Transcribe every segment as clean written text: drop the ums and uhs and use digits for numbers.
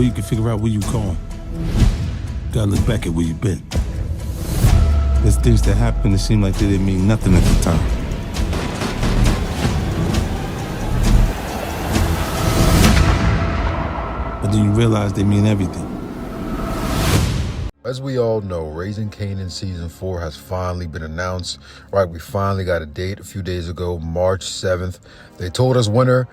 Before you can figure out where you're going, gotta look back at where you've been. There's things that happen that seem like they didn't mean nothing at the time. But then you realize they mean everything. As we all know, Raising Kanan Season 4 has finally been announced. Right, we finally got a date a few days ago, March 7th. They told us winter.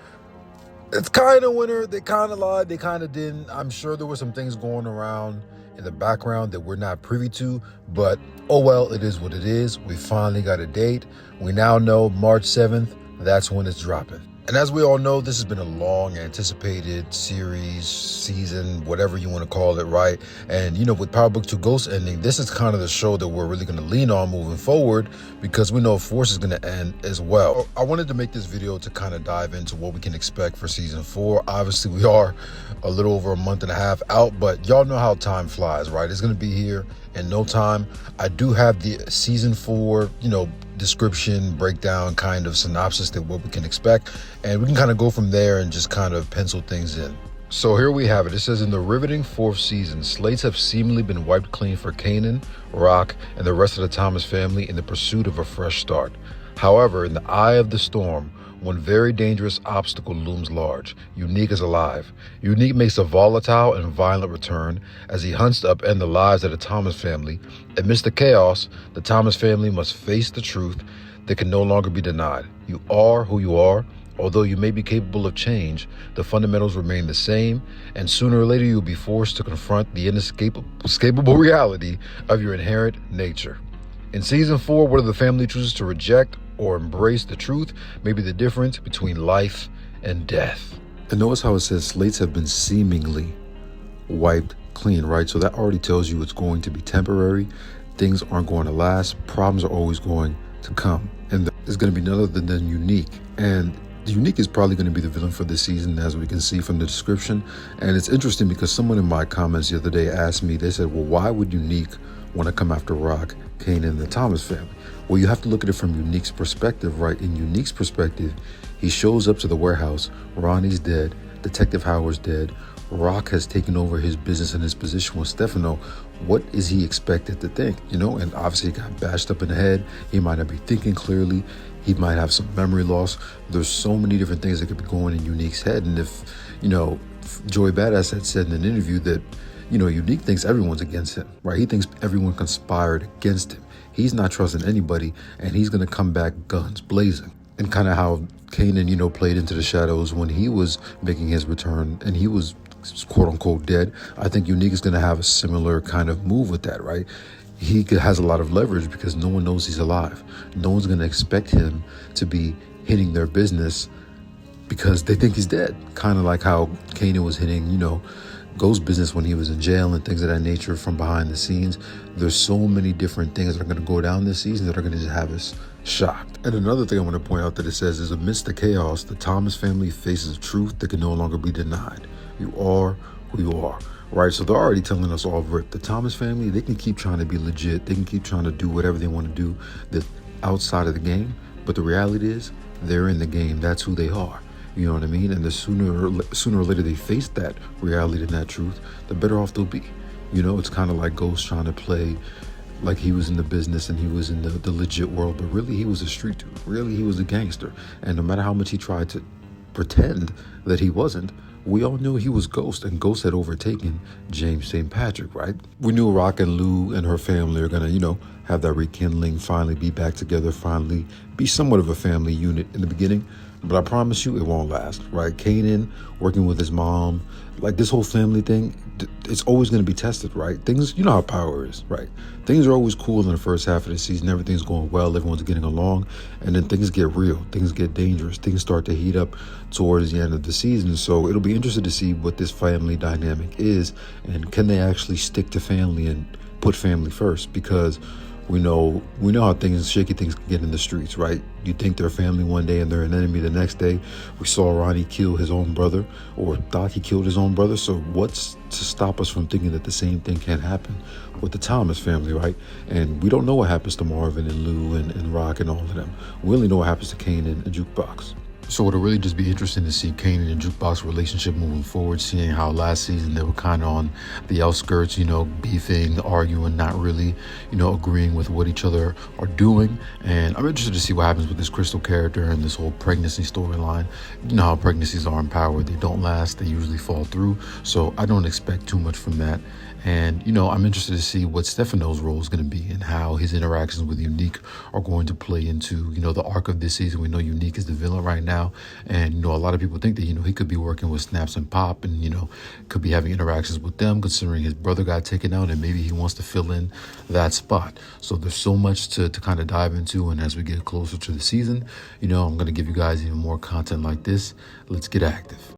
It's kind of winter. They kind of lied. They kind of didn't. I'm sure there were some things going around in the background that we're not privy to. But, oh well, it is what it is. We finally got a date. We now know March 7th. That's when it's dropping. And as we all know, this has been a long anticipated series, season, whatever you want to call it, right? And, you know, with Power Book 2 Ghost ending, this is kind of the show that we're really going to lean on moving forward because we know Force is going to end as well. I wanted to make this video to kind of dive into what we can expect for Season 4. Obviously, we are a little over a month and a half out, but y'all know how time flies, right? It's going to be here in no time. I do have the Season 4, you know, description, breakdown, kind of synopsis that what we can expect, and we can kind of go from there and just kind of pencil things in. So here we have it. It says, in the riveting 4th season, slates have seemingly been wiped clean for Kanan, Rock, and the rest of the Thomas family in the pursuit of a fresh start. However, in the eye of the storm, one very dangerous obstacle looms large. Unique is alive. Unique makes a volatile and violent return as he hunts to upend the lives of the Thomas family. Amidst the chaos, the Thomas family must face the truth that can no longer be denied. You are who you are. Although you may be capable of change, the fundamentals remain the same, and sooner or later you'll be forced to confront the inescapable reality of your inherent nature. In Season 4, whether the family chooses to reject or embrace the truth may be the difference between life and death. And notice how it says slates have been seemingly wiped clean, right? So that already tells you it's going to be temporary. Things aren't going to last. Problems are always going to come. And it's going to be none other than Unique. And Unique is probably going to be the villain for this season, as we can see from the description. And it's interesting because someone in my comments the other day asked me, they said, well, why would Unique want to come after Rock, Kanan, and the Thomas family? Well, you have to look at it from Unique's perspective, right? In Unique's perspective, he shows up to the warehouse. Ronnie's dead. Detective Howard's dead. Rock has taken over his business and his position with Stefano. What is he expected to think? You know, and obviously he got bashed up in the head. He might not be thinking clearly. He might have some memory loss. There's so many different things that could be going in Unique's head. And if, you know, Joey Badass had said in an interview that, you know, Unique thinks everyone's against him, right? He thinks everyone conspired against him. He's not trusting anybody, and he's going to come back guns blazing. And kind of how Kanan, you know, played into the shadows when he was making his return and he was quote unquote dead. I think Unique is going to have a similar kind of move with that, right? He has a lot of leverage because no one knows he's alive. No one's going to expect him to be hitting their business because they think he's dead. Kind of like how Kanan was hitting, you know, Ghost's business when he was in jail and things of that nature from behind the scenes. There's so many different things that are going to go down this season that are going to just have us shocked. And another thing I want to point out that it says is, amidst the chaos, the Thomas family faces a truth that can no longer be denied. You are who you are, right? So they're already telling us all rip. The Thomas family, they can keep trying to be legit. They can keep trying to do whatever they want to do that outside of the game. But the reality is they're in the game. That's who they are. You know what I mean? And the sooner or later they face that reality and that truth, the better off they'll be. You know, it's kind of like Ghost trying to play like he was in the business and he was in the legit world, but really he was a street dude. Really, he was a gangster. And no matter how much he tried to pretend that he wasn't, we all knew he was Ghost, and Ghost had overtaken James St. Patrick, right? We knew Rock and Lou and her family are going to, you know, have that rekindling, finally be back together, finally be somewhat of a family unit in the beginning. But I promise you it won't last, right? Kanan working with his mom, like this whole family thing, it's always going to be tested, right? Things, you know how power is, right? Things are always cool in the first half of the season. Everything's going well. Everyone's getting along. And then things get real. Things get dangerous. Things start to heat up towards the end of the season. So it'll be interesting to see what this family dynamic is. And can they actually stick to family and put family first? Because we know how shaky things can get in the streets, right? You think they're family one day and they're an enemy the next day. We saw Ronnie kill his own brother, or thought he killed his own brother. So what's to stop us from thinking that the same thing can happen with the Thomas family, right? And we don't know what happens to Marvin and Lou and Rock and all of them. We only know what happens to Kanan and Jukebox. So it'll really just be interesting to see Kanan and Jukebox relationship moving forward, seeing how last season they were kind of on the outskirts, beefing, arguing, not really, agreeing with what each other are doing. And I'm interested to see what happens with this Crystal character and this whole pregnancy storyline. You know how pregnancies are in Power. They don't last. They usually fall through. So I don't expect too much from that. And, I'm interested to see what Stefano's role is going to be and how his interactions with Unique are going to play into, the arc of this season. We know Unique is the villain right now. And, a lot of people think that, he could be working with Snaps and Pop and, could be having interactions with them considering his brother got taken out and maybe he wants to fill in that spot. So there's so much to kind of dive into. And as we get closer to the season, I'm going to give you guys even more content like this. Let's get active.